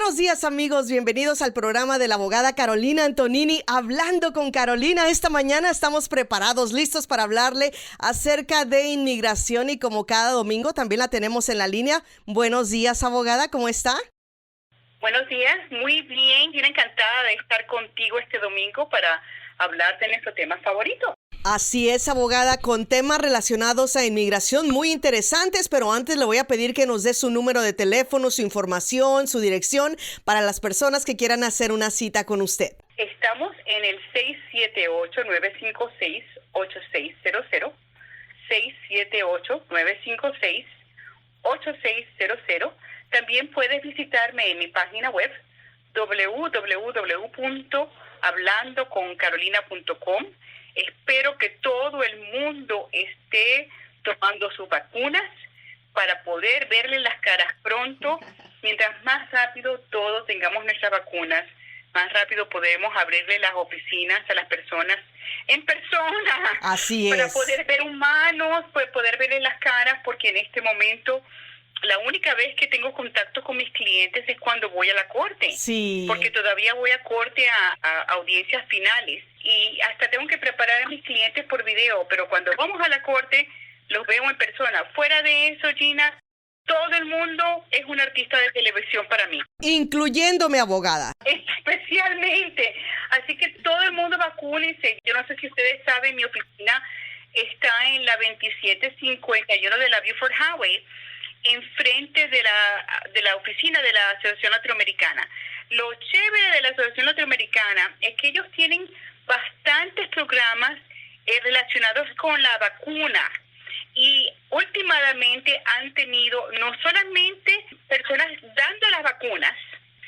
Buenos días, amigos, bienvenidos al programa de la abogada Carolina Antonini, Hablando con Carolina. Esta mañana estamos preparados, listos para hablarle acerca de inmigración y como cada domingo también la tenemos en la línea. Buenos días, abogada, ¿cómo está? Buenos días, muy bien, yo encantada de estar contigo este domingo para hablar de nuestro tema favorito. Así es, abogada, con temas relacionados a inmigración muy interesantes, pero antes le voy a pedir que nos dé su número de teléfono, su información, su dirección para las personas que quieran hacer una cita con usted. Estamos en el 678-956-8600, 678-956-8600. También puedes visitarme en mi página web www.hablandoconcarolina.com. Espero que todo el mundo esté tomando sus vacunas para poder verle las caras pronto. Mientras más rápido todos tengamos nuestras vacunas, más rápido podemos abrirle las oficinas a las personas en persona. Así es. Para poder ver humanos, para poder verle las caras, porque en este momento la única vez que tengo contacto con mis clientes es cuando voy a la corte. Sí. Porque todavía voy a corte a audiencias finales. Y hasta tengo que preparar a mis clientes por video. Pero cuando vamos a la corte, los veo en persona. Fuera de eso, Gina, todo el mundo es un artista de televisión para mí. Incluyéndome, abogada. Especialmente. Así que todo el mundo vacúnense. Yo no sé si ustedes saben, mi oficina está en la 2751 de la Buford Highway, enfrente de la oficina de la Asociación Latinoamericana. Lo chévere de la Asociación Latinoamericana es que ellos tienen bastantes programas relacionados con la vacuna y últimamente han tenido no solamente personas dando las vacunas,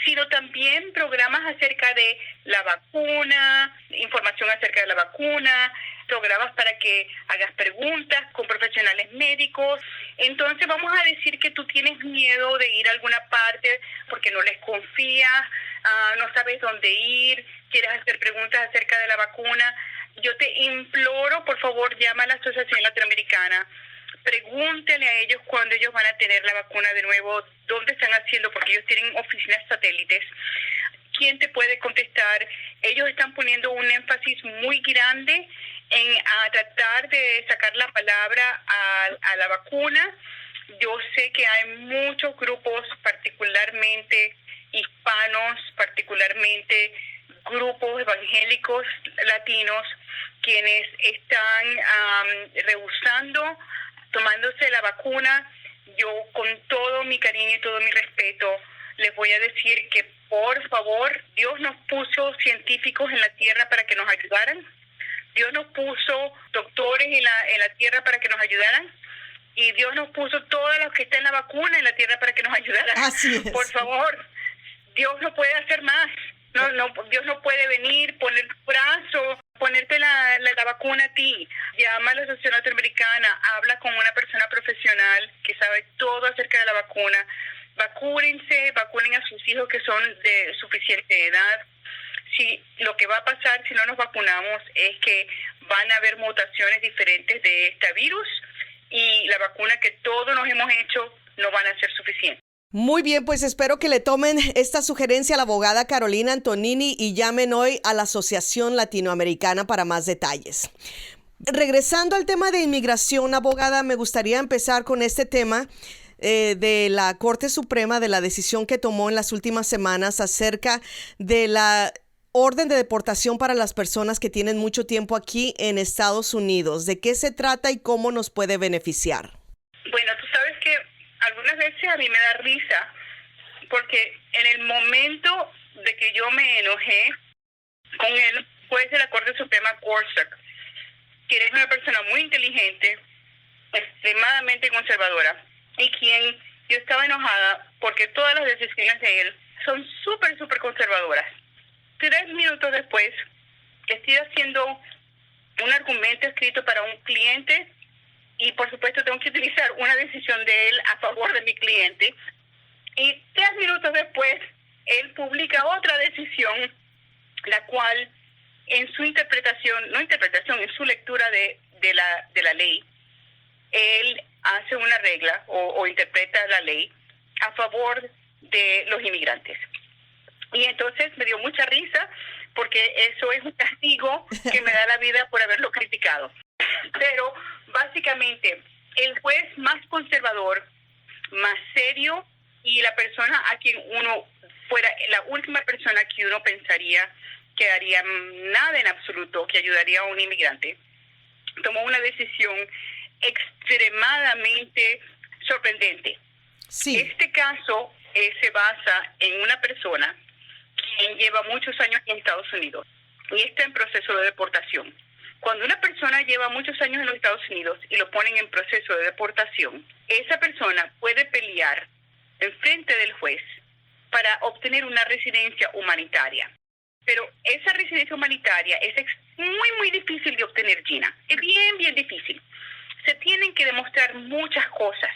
sino también programas acerca de la vacuna, información acerca de la vacuna, programas para que hagas preguntas con profesionales médicos. Entonces vamos a decir que tú tienes miedo de ir a alguna parte porque no les confías, no sabes dónde ir, quieres hacer preguntas acerca de la vacuna. Yo te imploro, por favor, llama a la Asociación Latinoamericana. Pregúntele a ellos cuándo ellos van a tener la vacuna de nuevo, dónde están haciendo, porque ellos tienen oficinas satélites. ¿Quién te puede contestar? Ellos están poniendo un énfasis muy grande en tratar de sacar la palabra a la vacuna. Yo sé que hay muchos grupos, particularmente hispanos, particularmente grupos evangélicos latinos, quienes están rehusando tomándose la vacuna. Yo, con todo mi cariño y todo mi respeto, les voy a decir que, por favor, Dios nos puso científicos en la tierra para que nos ayudaran. Dios nos puso doctores en la tierra para que nos ayudaran. Y Dios nos puso todos los que están en la vacuna en la tierra para que nos ayudaran. Así es. Por favor, Dios no puede hacer más. Dios no puede venir, poner tu brazo, ponerte la vacuna a ti. Llama a la Asociación Latinoamericana, habla con una persona profesional que sabe todo acerca de la vacuna. Vacunen a sus hijos que son de suficiente edad. Si lo que va a pasar si no nos vacunamos es que van a haber mutaciones diferentes de este virus y la vacuna que todos nos hemos hecho no van a ser suficientes. Muy bien, pues espero que le tomen esta sugerencia a la abogada Carolina Antonini y llamen hoy a la Asociación Latinoamericana para más detalles. Regresando al tema de inmigración, abogada, me gustaría empezar con este tema de la Corte Suprema, de la decisión que tomó en las últimas semanas acerca de la orden de deportación para las personas que tienen mucho tiempo aquí en Estados Unidos. ¿De qué se trata y cómo nos puede beneficiar? Bueno, tú sabes que algunas veces a mí me da risa porque en el momento de que yo me enojé con el juez de la Corte Suprema, Gorsuch, quien es una persona muy inteligente, extremadamente conservadora, y quien yo estaba enojada porque todas las decisiones de él son súper conservadoras. 3 minutos después, estoy haciendo un argumento escrito para un cliente y, por supuesto, tengo que utilizar una decisión de él a favor de mi cliente. Y 3 minutos después, él publica otra decisión, la cual, en su en su lectura de la ley, él hace una regla o interpreta la ley a favor de los inmigrantes. Y entonces me dio mucha risa porque eso es un castigo que me da la vida por haberlo criticado. Pero básicamente el juez más conservador, más serio y la persona a quien uno fuera la última persona que uno pensaría que haría nada en absoluto que ayudaría a un inmigrante, tomó una decisión extremadamente sorprendente. Sí. Este caso se basa en una persona quien lleva muchos años en Estados Unidos y está en proceso de deportación. Cuando una persona lleva muchos años en los Estados Unidos y lo ponen en proceso de deportación, esa persona puede pelear en frente del juez para obtener una residencia humanitaria. Pero esa residencia humanitaria es muy difícil de obtener, Gina. Es bien difícil. Se tienen que demostrar muchas cosas.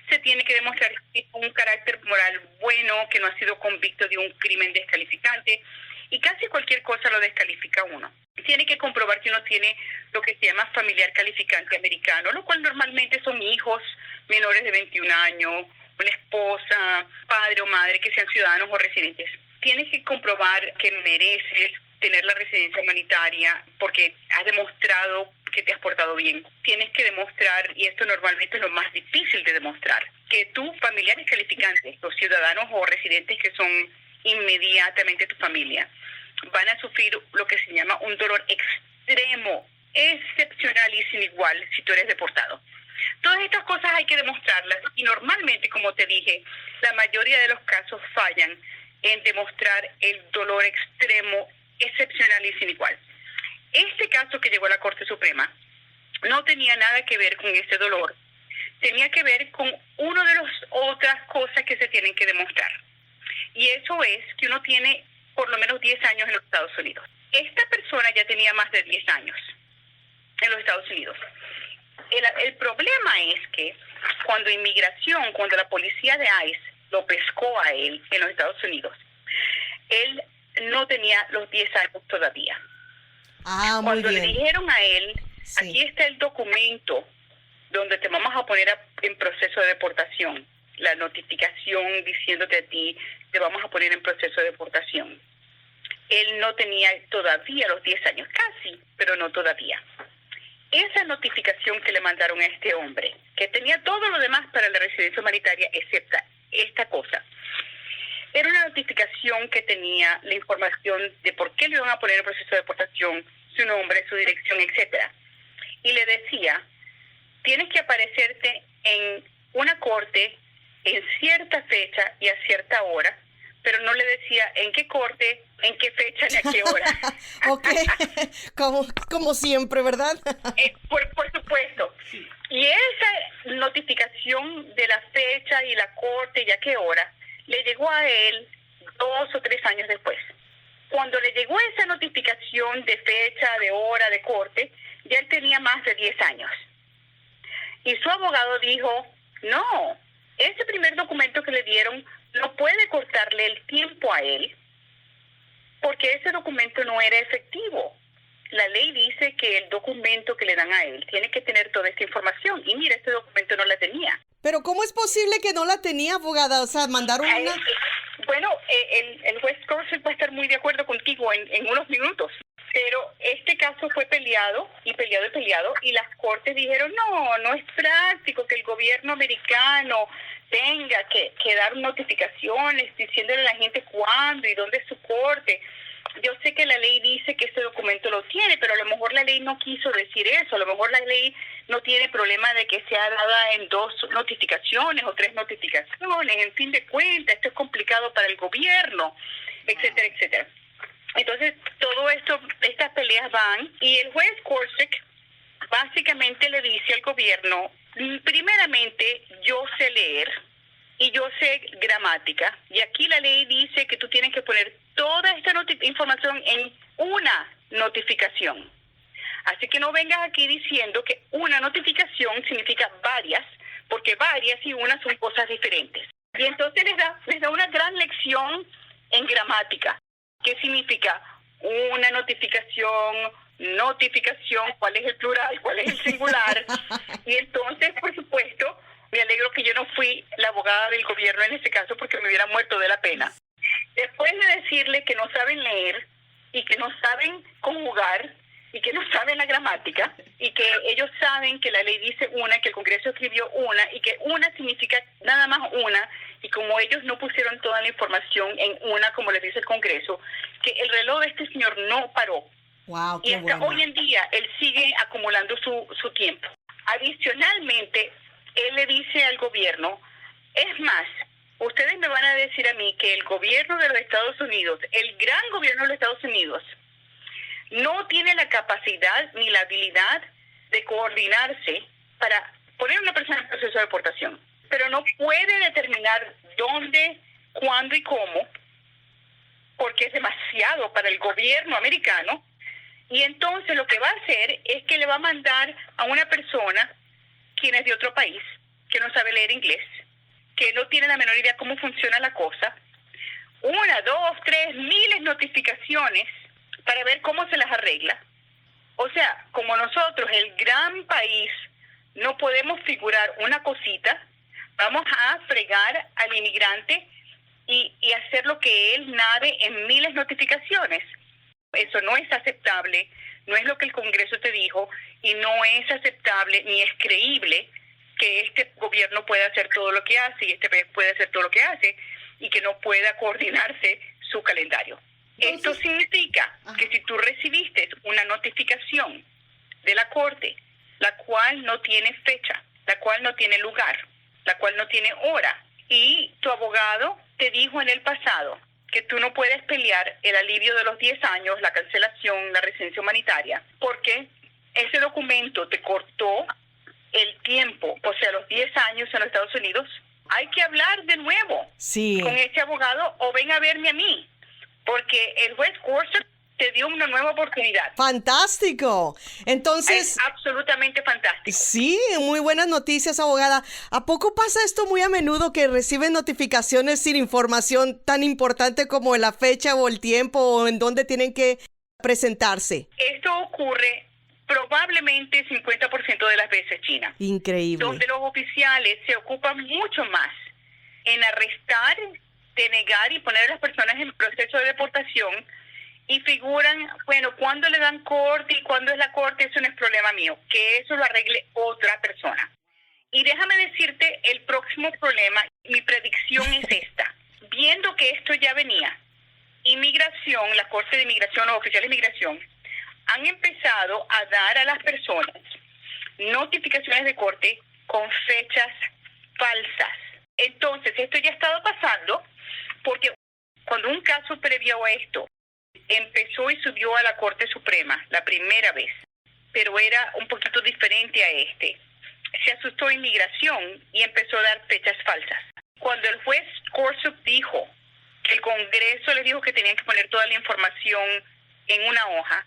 Se tiene que demostrar un carácter moral bueno, que no ha sido convicto de un crimen descalificante, y casi cualquier cosa lo descalifica a uno. Tiene que comprobar que uno tiene lo que se llama familiar calificante americano, lo cual normalmente son hijos menores de 21 años, una esposa, padre o madre que sean ciudadanos o residentes. Tienes que comprobar que mereces tener la residencia humanitaria porque has demostrado que te has portado bien. Tienes que demostrar, y esto normalmente es lo más difícil de demostrar, que tus familiares calificantes, los ciudadanos o residentes que son inmediatamente tu familia, van a sufrir lo que se llama un dolor extremo, excepcional y sin igual si tú eres deportado. Todas estas cosas hay que demostrarlas y normalmente, como te dije, la mayoría de los casos fallan en demostrar el dolor extremo, excepcional y sin igual. Este caso que llegó a la Corte Suprema no tenía nada que ver con ese dolor, tenía que ver con una de las otras cosas que se tienen que demostrar. Y eso es que uno tiene por lo menos 10 años en los Estados Unidos. Esta persona ya tenía más de 10 años en los Estados Unidos. El problema es que cuando la policía de ICE lo pescó a él en los Estados Unidos, él no tenía los 10 años todavía. Cuando le dijeron a él, sí, aquí está el documento donde te vamos a poner en proceso de deportación, la notificación diciéndote a ti, te vamos a poner en proceso de deportación. Él no tenía todavía los 10 años, casi, pero no todavía. Esa notificación que le mandaron a este hombre, que tenía todo lo demás para la residencia humanitaria, excepto esta cosa, era una notificación que tenía la información de por qué le iban a poner en proceso de deportación, su nombre, su dirección, etcétera. Y le decía, tienes que aparecerte en una corte en cierta fecha y a cierta hora, pero no le decía en qué corte, en qué fecha ni a qué hora. Ok, como siempre, ¿verdad? Por supuesto. Y esa notificación de la fecha y la corte y a qué hora le llegó a él 2 o 3 años después. Cuando le llegó esa notificación de fecha, de hora, de corte, ya él tenía más de 10 años. Y su abogado dijo, no, ese primer documento que le dieron no puede cortarle el tiempo a él porque ese documento no era efectivo. La ley dice que el documento que le dan a él tiene que tener toda esta información. Y mira, este documento no la tenía. Pero ¿cómo es posible que no la tenía, abogada? O sea, mandaron una... Bueno, el juez Gorsuch va a estar muy de acuerdo contigo en unos minutos. Pero este caso fue peleado, y las cortes dijeron, no es práctico que el gobierno americano tenga que dar notificaciones diciéndole a la gente cuándo y dónde es su corte. Yo sé que la ley dice que ese documento lo tiene, pero a lo mejor la ley no quiso decir eso. A lo mejor la ley no tiene problema de que sea dada en 2 notificaciones o 3 notificaciones. En fin de cuentas, esto es complicado para el gobierno, etcétera, etcétera. Entonces, todo esto, estas peleas van, y el juez Gorsuch básicamente le dice al gobierno, primeramente, yo sé leer y yo sé gramática, y aquí la ley dice que tú tienes que poner toda esta información en una notificación. Así que no vengas aquí diciendo que una notificación significa varias, porque varias y una son cosas diferentes. Y entonces les da una gran lección en gramática. ¿Qué significa una notificación, cuál es el plural, cuál es el singular? Y entonces, por supuesto, me alegro que yo no fui la abogada del gobierno en este caso porque me hubiera muerto de la pena. Después de decirle que no saben leer y que no saben conjugar y que no saben la gramática y que ellos saben que la ley dice una, que el Congreso escribió una y que una significa nada más una, y como ellos no pusieron toda la información en una, como les dice el Congreso, que el reloj de este señor no paró. Wow, Y hasta hoy en día él sigue acumulando su tiempo. Adicionalmente, él le dice al gobierno, es más, ustedes me van a decir a mí que el gobierno de los Estados Unidos, el gran gobierno de los Estados Unidos, no tiene la capacidad ni la habilidad de coordinarse para poner a una persona en proceso de deportación, pero no puede determinar dónde, cuándo y cómo, porque es demasiado para el gobierno americano. Y entonces lo que va a hacer es que le va a mandar a una persona quien es de otro país, que no sabe leer inglés, que no tiene la menor idea cómo funciona la cosa, 1, 2, 3, miles notificaciones para ver cómo se las arregla. O sea, como nosotros, el gran país, no podemos figurar una cosita, vamos a fregar al inmigrante y hacer lo que él nade en miles de notificaciones. Eso no es aceptable, no es lo que el Congreso te dijo, y no es aceptable ni es creíble que este gobierno pueda hacer todo lo que hace y este país pueda hacer todo lo que hace y que no pueda coordinarse su calendario. Esto significa que si tú recibiste una notificación de la Corte, la cual no tiene fecha, la cual no tiene lugar, la cual no tiene hora, y tu abogado te dijo en el pasado que tú no puedes pelear el alivio de los 10 años, la cancelación, la residencia humanitaria, porque ese documento te cortó el tiempo, o sea, los 10 años en los Estados Unidos, hay que hablar de nuevo con ese abogado o ven a verme a mí, porque el juez Gorsuch te dio una nueva oportunidad. ¡Fantástico! Entonces... Es absolutamente fantástico. Sí, muy buenas noticias, abogada. ¿A poco pasa esto muy a menudo que reciben notificaciones sin información tan importante como la fecha o el tiempo o en dónde tienen que presentarse? Esto ocurre probablemente 50% de las veces, China. Increíble. Donde los oficiales se ocupan mucho más en arrestar, denegar y poner a las personas en proceso de deportación y figuran, bueno, cuándo le dan corte y cuándo es la corte, eso no es problema mío, que eso lo arregle otra persona. Y déjame decirte el próximo problema, mi predicción es esta. Viendo que esto ya venía, inmigración, la Corte de Inmigración, los oficiales de inmigración, han empezado a dar a las personas notificaciones de corte con fechas falsas. Entonces, esto ya ha estado pasando porque cuando un caso previo a esto empezó y subió a la Corte Suprema la primera vez, pero era un poquito diferente a este, se asustó inmigración y empezó a dar fechas falsas. Cuando el juez Gorsuch dijo que el Congreso les dijo que tenían que poner toda la información en una hoja,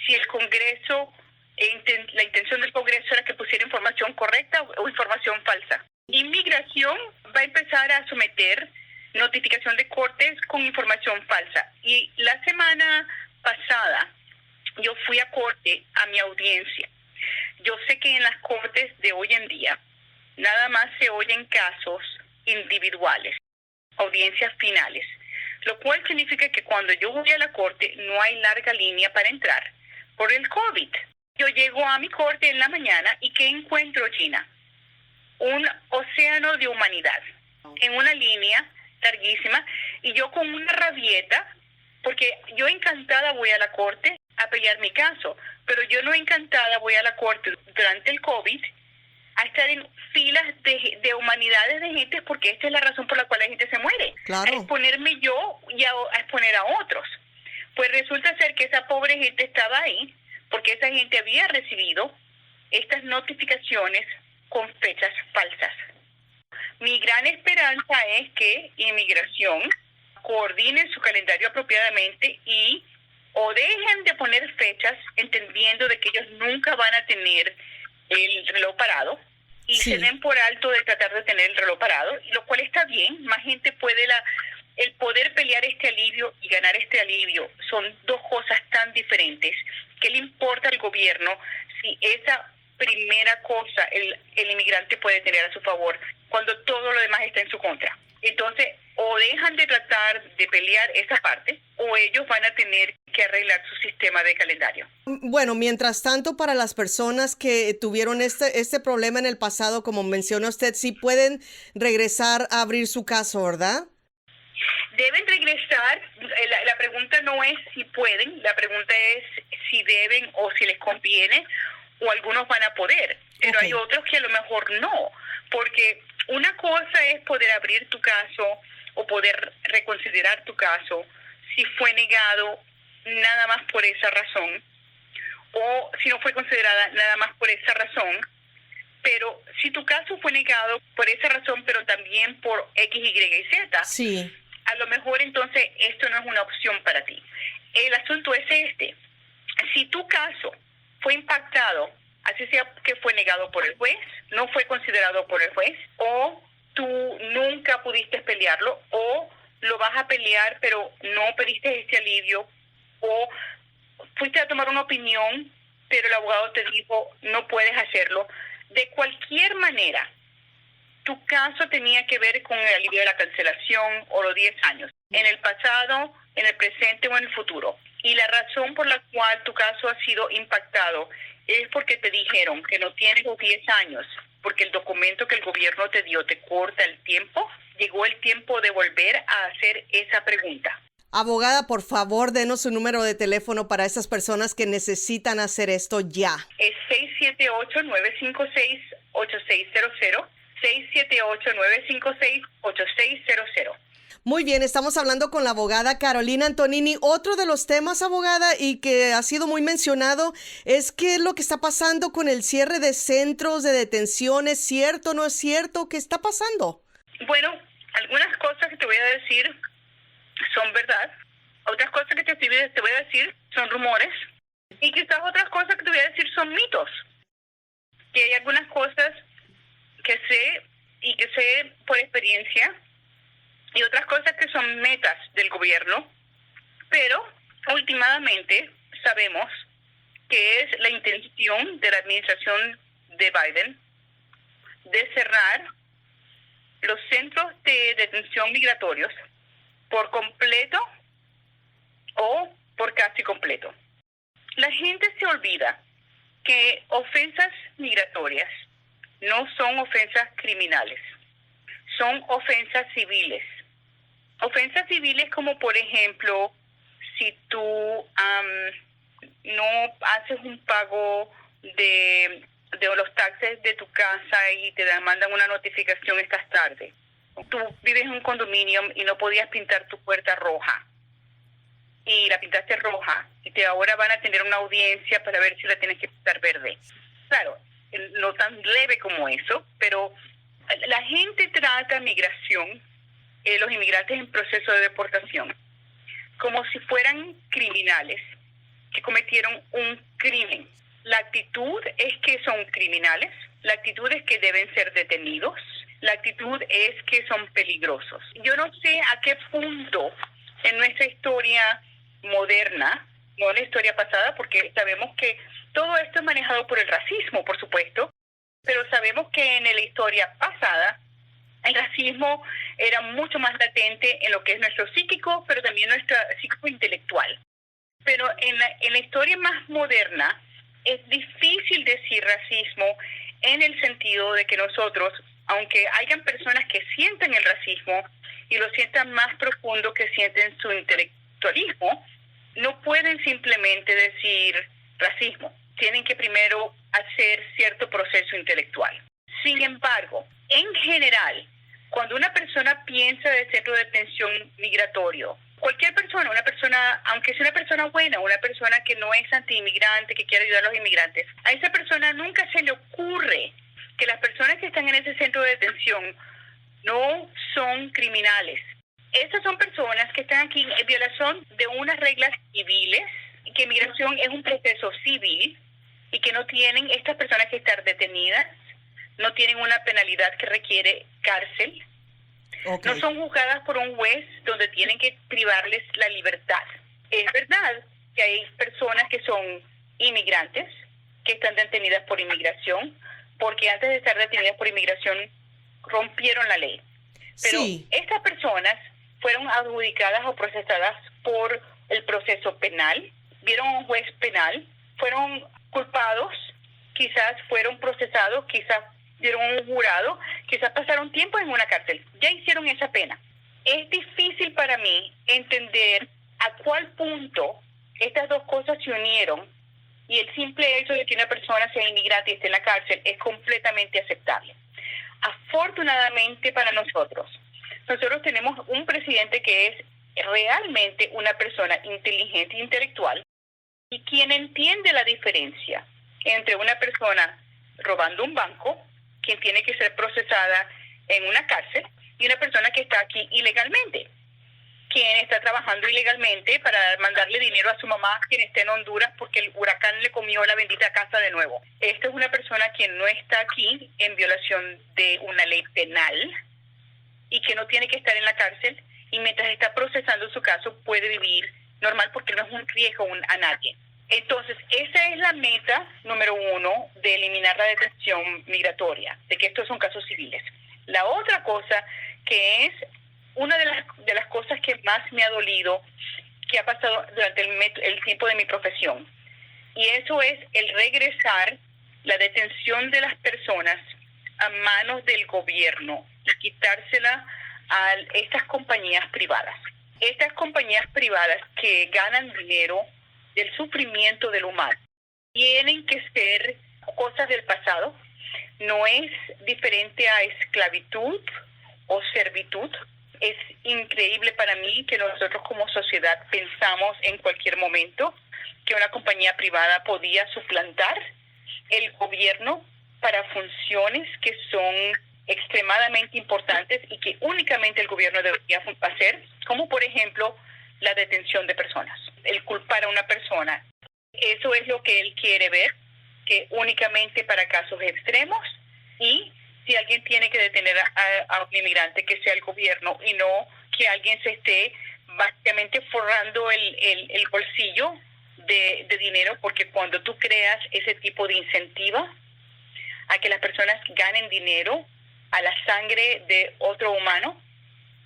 si el Congreso, la intención del Congreso era que pusiera información correcta o información falsa. Inmigración va a empezar a someter notificación de cortes con información falsa. Y la semana pasada yo fui a corte a mi audiencia. Yo sé que en las cortes de hoy en día nada más se oyen casos individuales, audiencias finales, lo cual significa que cuando yo voy a la corte no hay larga línea para entrar por el COVID. Yo llego a mi corte en la mañana y ¿qué encuentro, Gina? Un océano de humanidad en una línea larguísima y yo con una rabieta, porque yo encantada voy a la corte a pelear mi caso, pero yo no encantada voy a la corte durante el COVID a estar en filas de humanidades de gente, porque esta es la razón por la cual la gente se muere. Claro. A exponerme yo y a exponer a otros. Pues resulta ser que esa pobre gente estaba ahí porque esa gente había recibido estas notificaciones con fechas falsas. Mi gran esperanza es que inmigración coordine su calendario apropiadamente y o dejen de poner fechas entendiendo de que ellos nunca van a tener el reloj parado y se den por alto de tratar de tener el reloj parado, lo cual está bien. Más gente puede el poder pelear este alivio y ganar este alivio son dos cosas tan diferentes. ¿Qué le importa al gobierno si esa primera cosa el inmigrante puede tener a su favor cuando todo lo demás está en su contra? Entonces, o dejan de tratar de pelear esa parte, o ellos van a tener que arreglar su sistema de calendario. Bueno, mientras tanto, para las personas que tuvieron este problema en el pasado, como mencionó usted, sí pueden regresar a abrir su caso, ¿verdad? Deben regresar. La pregunta no es si pueden, la pregunta es si deben o si les conviene, o algunos van a poder, pero hay otros que a lo mejor no, porque una cosa es poder abrir tu caso o poder reconsiderar tu caso si fue negado nada más por esa razón, o si no fue considerada nada más por esa razón. Pero si tu caso fue negado por esa razón, pero también por X, Y y Z, sí, a lo mejor entonces esto no es una opción para ti. El asunto es este: si tu caso fue impactado, así sea que fue negado por el juez, no fue considerado por el juez, o tú nunca pudiste pelearlo, o lo vas a pelear pero no pediste ese alivio, o fuiste a tomar una opinión pero el abogado te dijo no puedes hacerlo, de cualquier manera tu caso tenía que ver con el alivio de la cancelación o los 10 años, en el pasado, en el presente o en el futuro. Y la razón por la cual tu caso ha sido impactado es porque te dijeron que no tienes los 10 años, porque el documento que el gobierno te dio te corta el tiempo. Llegó el tiempo de volver a hacer esa pregunta. Abogada, por favor, denos su número de teléfono para esas personas que necesitan hacer esto ya. Es 678-956-8600. 678-956-8600. Muy bien, estamos hablando con la abogada Carolina Antonini. Otro de los temas, abogada, y que ha sido muy mencionado, es qué es lo que está pasando con el cierre de centros de detención. ¿Es cierto, no es cierto? ¿Qué está pasando? Bueno, algunas cosas que te voy a decir son verdad. Otras cosas que te voy a decir son rumores. Y quizás otras cosas que te voy a decir son mitos. Que hay algunas cosas que sé por experiencia, y otras cosas que son metas del gobierno, pero últimamente sabemos que es la intención de la administración de Biden de cerrar los centros de detención migratorios por completo o por casi completo. La gente se olvida que ofensas migratorias no son ofensas criminales, son ofensas civiles. Ofensas civiles como, por ejemplo, si tú no haces un pago de los taxes de tu casa y te mandan una notificación estás tarde. Tú vives en un condominio y no podías pintar tu puerta roja y la pintaste roja y ahora van a tener una audiencia para ver si la tienes que pintar verde. Claro, no tan leve como eso, pero la gente trata migración, los inmigrantes en proceso de deportación, como si fueran criminales que cometieron un crimen. La actitud es que son criminales, la actitud es que deben ser detenidos, la actitud es que son peligrosos. Yo no sé a qué punto en nuestra historia moderna, no en la historia pasada, porque sabemos que todo esto es manejado por el racismo, por supuesto, pero sabemos que en la historia pasada el racismo era mucho más latente en lo que es nuestro psíquico, pero también nuestro psíquico intelectual. Pero en la historia más moderna es difícil decir racismo en el sentido de que nosotros, aunque hayan personas que sienten el racismo y lo sientan más profundo que sienten su intelectualismo, no pueden simplemente decir racismo. Tienen que primero hacer cierto proceso intelectual. Sin embargo, en general, cuando una persona piensa de centro de detención migratorio, cualquier persona, una persona, aunque sea una persona buena, una persona que no es anti-inmigrante, que quiere ayudar a los inmigrantes, a esa persona nunca se le ocurre que las personas que están en ese centro de detención no son criminales. Esas son personas que están aquí en violación de unas reglas civiles, que inmigración es un proceso civil y que no tienen, estas personas que están detenidas, no tienen una penalidad que requiere cárcel. Okay. No son juzgadas por un juez donde tienen que privarles la libertad. Es verdad que hay personas que son inmigrantes, que están detenidas por inmigración, porque antes de estar detenidas por inmigración rompieron la ley. Pero Sí. estas personas fueron adjudicadas o procesadas por el proceso penal, vieron a un juez penal, fueron culpados, quizás fueron procesados, quizás dieron un jurado, quizás pasaron tiempo en una cárcel, ya hicieron esa pena. Es difícil para mí entender a cuál punto estas dos cosas se unieron y el simple hecho de que una persona sea inmigrante y esté en la cárcel es completamente aceptable. Afortunadamente para nosotros tenemos un presidente que es realmente una persona inteligente e intelectual y quien entiende la diferencia entre una persona robando un banco, quien tiene que ser procesada en una cárcel, y una persona que está aquí ilegalmente, quien está trabajando ilegalmente para mandarle dinero a su mamá, quien está en Honduras porque el huracán le comió la bendita casa de nuevo. Esta es una persona quien no está aquí en violación de una ley penal y que no tiene que estar en la cárcel, y mientras está procesando su caso puede vivir normal porque no es un riesgo a nadie. Entonces, esa es la meta número 1 de eliminar la detención migratoria, de que estos son casos civiles. La otra cosa, que es una de las cosas que más me ha dolido, que ha pasado durante el tiempo de mi profesión, y eso es el regresar la detención de las personas a manos del gobierno y quitársela a estas compañías privadas. Estas compañías privadas que ganan dinero del sufrimiento del humano tienen que ser cosas del pasado. No es diferente a esclavitud o servitud. Es increíble para mí que nosotros como sociedad pensamos en cualquier momento que una compañía privada podía suplantar el gobierno para funciones que son extremadamente importantes y que únicamente el gobierno debería hacer, como por ejemplo la detención de personas, el culpar a una persona. Eso es lo que él quiere ver, que únicamente para casos extremos, y si alguien tiene que detener a un inmigrante, que sea el gobierno y no que alguien se esté básicamente forrando el bolsillo de dinero, porque cuando tú creas ese tipo de incentiva a que las personas ganen dinero a la sangre de otro humano,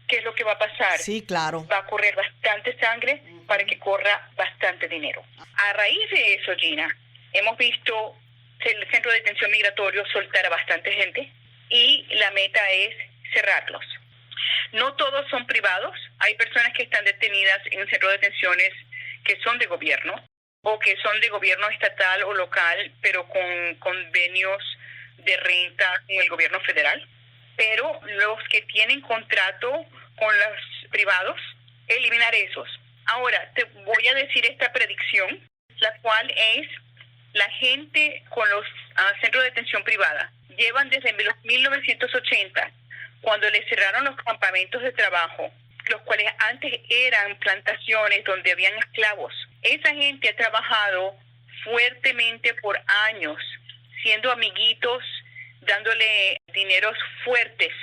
¿qué es lo que va a pasar? Sí, claro. Va a correr bastante sangre para que corra bastante dinero. A raíz de eso, Gina, hemos visto el centro de detención migratorio soltar a bastante gente y la meta es cerrarlos. No todos son privados. Hay personas que están detenidas en el centro de detenciones que son de gobierno o que son de gobierno estatal o local, pero con convenios de renta con el gobierno federal. Pero los que tienen contrato con los privados, eliminar esos. Ahora, te voy a decir esta predicción, la cual es la gente con los centros de detención privada. Llevan desde los 1980, cuando les cerraron los campamentos de trabajo, los cuales antes eran plantaciones donde habían esclavos. Esa gente ha trabajado fuertemente por años, siendo amiguitos, dándole dineros fuertes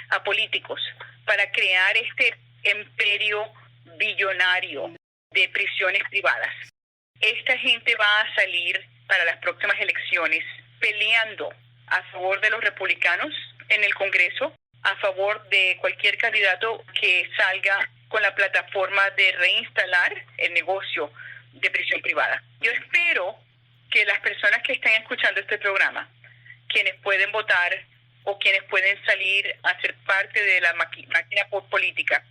a políticos para crear este imperio billonario de prisiones privadas. Esta gente va a salir para las próximas elecciones peleando a favor de los republicanos en el Congreso, a favor de cualquier candidato que salga con la plataforma de reinstalar el negocio de prisión privada. Yo espero que las personas que están escuchando este programa, quienes pueden votar o quienes pueden salir a ser parte de la máquina política,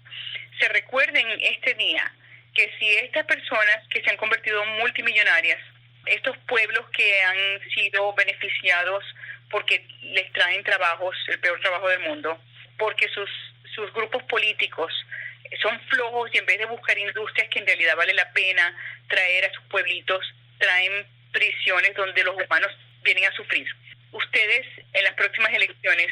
se recuerden este día que si estas personas que se han convertido en multimillonarias, estos pueblos que han sido beneficiados porque les traen trabajos, el peor trabajo del mundo, porque sus grupos políticos son flojos y en vez de buscar industrias que en realidad vale la pena traer a sus pueblitos, traen prisiones donde los humanos vienen a sufrir. Ustedes en las próximas elecciones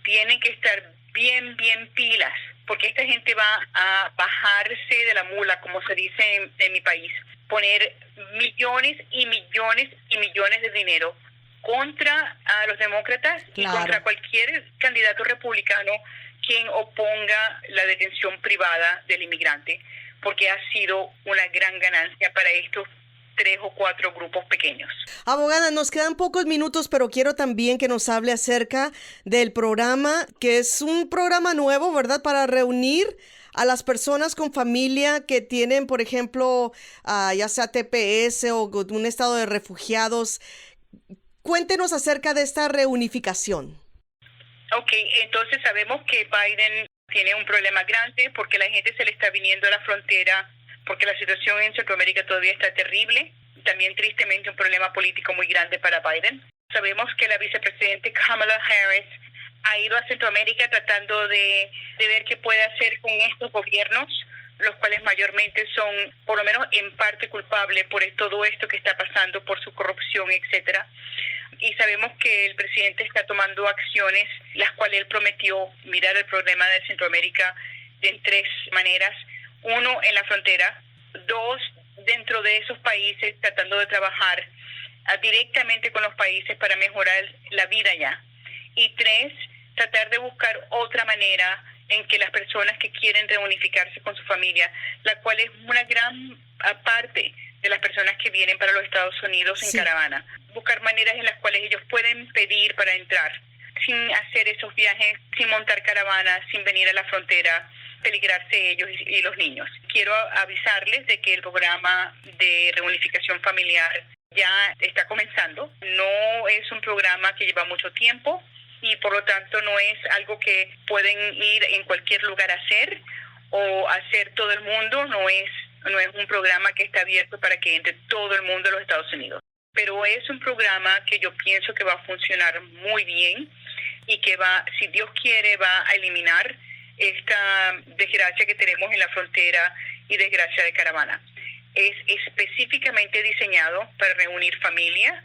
tienen que estar bien pilas, porque esta gente va a bajarse de la mula, como se dice en mi país, poner millones y millones y millones de dinero contra a los demócratas y contra cualquier candidato republicano quien oponga la detención privada del inmigrante, porque ha sido una gran ganancia para estos 3 o 4 grupos pequeños. Abogada, nos quedan pocos minutos, pero quiero también que nos hable acerca del programa, que es un programa nuevo, ¿verdad? Para reunir a las personas con familia que tienen, por ejemplo, ya sea TPS o un estado de refugiados. Cuéntenos acerca de esta reunificación. Ok, entonces sabemos que Biden tiene un problema grande porque la gente se le está viniendo a la frontera, porque la situación en Centroamérica todavía está terrible. También tristemente un problema político muy grande para Biden. Sabemos que la vicepresidenta Kamala Harris ha ido a Centroamérica tratando de ver qué puede hacer con estos gobiernos, los cuales mayormente son, por lo menos en parte, culpables por todo esto que está pasando, por su corrupción, etcétera. Y sabemos que el presidente está tomando acciones, las cuales él prometió mirar el problema de Centroamérica en 3 maneras. 1, en la frontera. 2, dentro de esos países, tratando de trabajar directamente con los países para mejorar la vida allá. Y 3, tratar de buscar otra manera en que las personas que quieren reunificarse con su familia, la cual es una gran parte de las personas que vienen para los Estados Unidos en caravana, buscar maneras en las cuales ellos pueden pedir para entrar, sin hacer esos viajes, sin montar caravanas, sin venir a la frontera, peligrarse ellos y los niños. Quiero avisarles de que el programa de reunificación familiar ya está comenzando. No es un programa que lleva mucho tiempo y por lo tanto no es algo que pueden ir en cualquier lugar a hacer o hacer todo el mundo. No es un programa que está abierto para que entre todo el mundo a los Estados Unidos. Pero es un programa que yo pienso que va a funcionar muy bien y que va, si Dios quiere, va a eliminar esta desgracia que tenemos en la frontera y desgracia de caravana. Es específicamente diseñado para reunir familias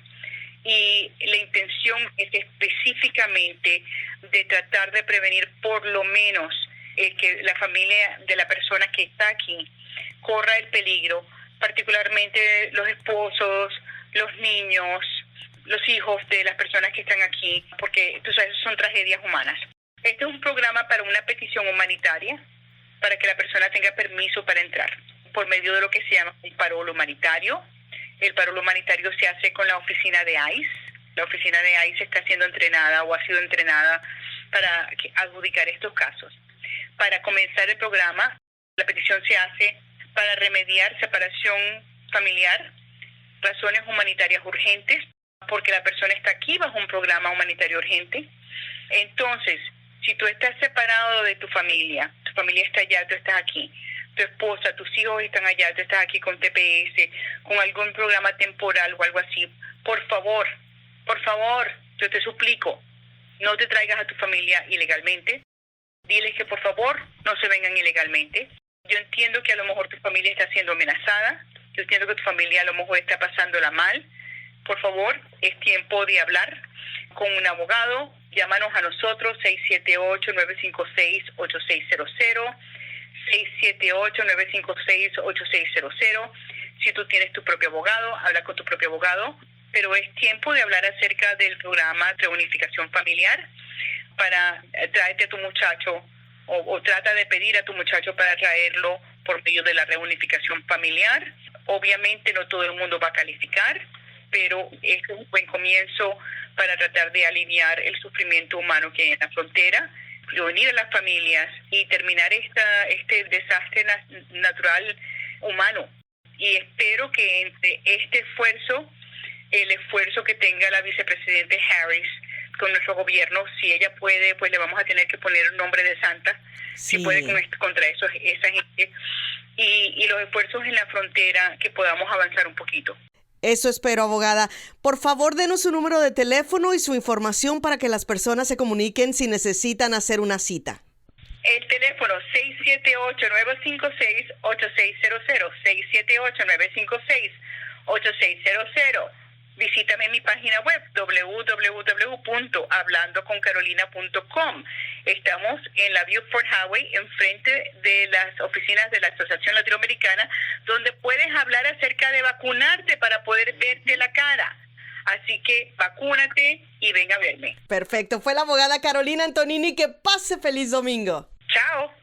y la intención es específicamente de tratar de prevenir por lo menos que la familia de la persona que está aquí corra el peligro, particularmente los esposos, los niños, los hijos de las personas que están aquí, porque tú sabes, son tragedias humanas. Este es un programa para una petición humanitaria, para que la persona tenga permiso para entrar, por medio de lo que se llama un parol humanitario. El parol humanitario se hace con la oficina de ICE. La oficina de ICE está siendo entrenada o ha sido entrenada para adjudicar estos casos. Para comenzar el programa, la petición se hace para remediar separación familiar, razones humanitarias urgentes, porque la persona está aquí bajo un programa humanitario urgente. Entonces, si tú estás separado de tu familia está allá, tú estás aquí, tu esposa, tus hijos están allá, tú estás aquí con TPS, con algún programa temporal o algo así, por favor, yo te suplico, no te traigas a tu familia ilegalmente. Diles que por favor no se vengan ilegalmente. Yo entiendo que a lo mejor tu familia está siendo amenazada, yo entiendo que tu familia a lo mejor está pasándola mal. Por favor, es tiempo de hablar con un abogado. Llámanos a nosotros, 678-956-8600, 678-956-8600. Si tú tienes tu propio abogado, habla con tu propio abogado. Pero es tiempo de hablar acerca del programa de reunificación familiar para traerte a tu muchacho o trata de pedir a tu muchacho para traerlo por medio de la reunificación familiar. Obviamente no todo el mundo va a calificar, pero este es un buen comienzo para tratar de aliviar el sufrimiento humano que hay en la frontera, reunir a las familias y terminar este desastre natural humano. Y espero que entre este esfuerzo, el esfuerzo que tenga la vicepresidenta Harris con nuestro gobierno, si ella puede, pues le vamos a tener que poner un nombre de santa, si puede contra esa gente, y los esfuerzos en la frontera, que podamos avanzar un poquito. Eso espero, abogada. Por favor, denos su número de teléfono y su información para que las personas se comuniquen si necesitan hacer una cita. El teléfono 678-956-8600, 678-956-8600. Visítame en mi página web www.hablandoconcarolina.com. Estamos en la Buford Highway, enfrente de las oficinas de la Asociación Latinoamericana, donde puedes hablar acerca de vacunarte para poder verte la cara. Así que vacúnate y ven a verme. Perfecto. Fue la abogada Carolina Antonini. Que pase feliz domingo. Chao.